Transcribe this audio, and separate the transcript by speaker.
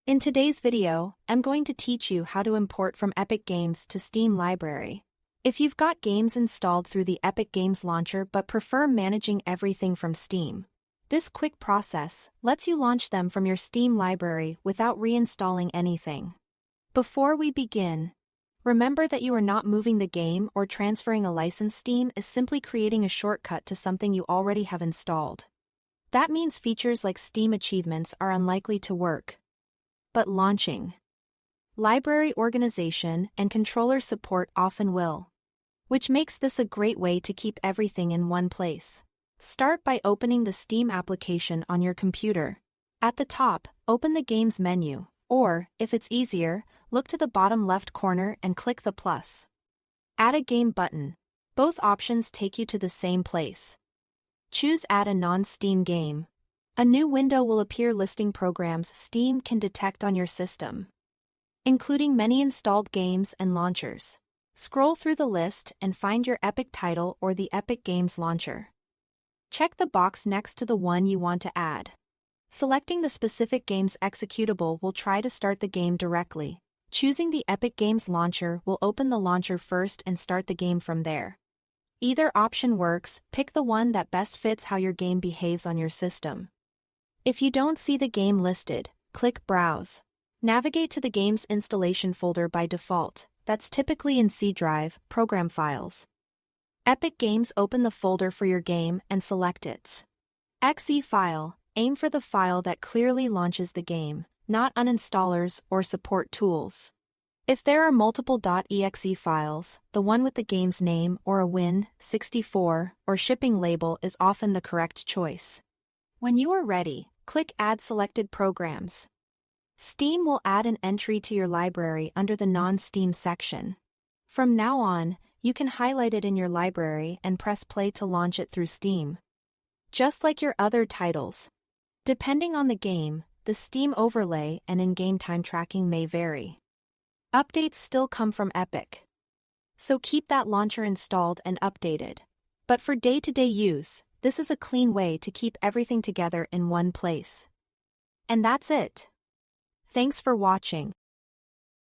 Speaker 1: In today's video, I'm going to teach you how to import from Epic Games to Steam library. If you've got games installed through the Epic Games launcher but prefer managing everything from Steam, this quick process lets you launch them from your Steam library without reinstalling anything. Before we begin, remember that you are not moving the game or transferring a license. Steam is simply creating a shortcut to something you already have installed. That means features like Steam achievements are unlikely to work. But launching, library organization, and controller support often will, which makes this a great way to keep everything in one place. Start by opening the Steam application on your computer. At the top, open the Games menu, or, if it's easier, look to the bottom left corner and click the plus. Add a game button. Both options take you to the same place. Choose Add a non-Steam game. A new window will appear listing programs Steam can detect on your system, including many installed games and launchers. Scroll through the list and find your Epic title or the Epic Games launcher. Check the box next to the one you want to add. Selecting the specific game's executable will try to start the game directly. Choosing the Epic Games launcher will open the launcher first and start the game from there. Either option works. Pick the one that best fits how your game behaves on your system. If you don't see the game listed, click Browse. Navigate to the game's installation folder by default. That's typically in C drive, program files. Epic Games open the folder for your game and select its .exe file. Aim for the file that clearly launches the game, not uninstallers or support tools. If there are multiple .exe files, the one with the game's name or a Win64 or shipping label is often the correct choice. When you are ready, click Add Selected Programs. Steam will add an entry to your library under the Non-Steam section. From now on, you can highlight it in your library and press play to launch it through Steam. Just like your other titles. Depending on the game, the Steam overlay and in-game time tracking may vary. Updates still come from Epic, so keep that launcher installed and updated. But for day-to-day use, this is a clean way to keep everything together in one place. And that's it. Thanks for watching.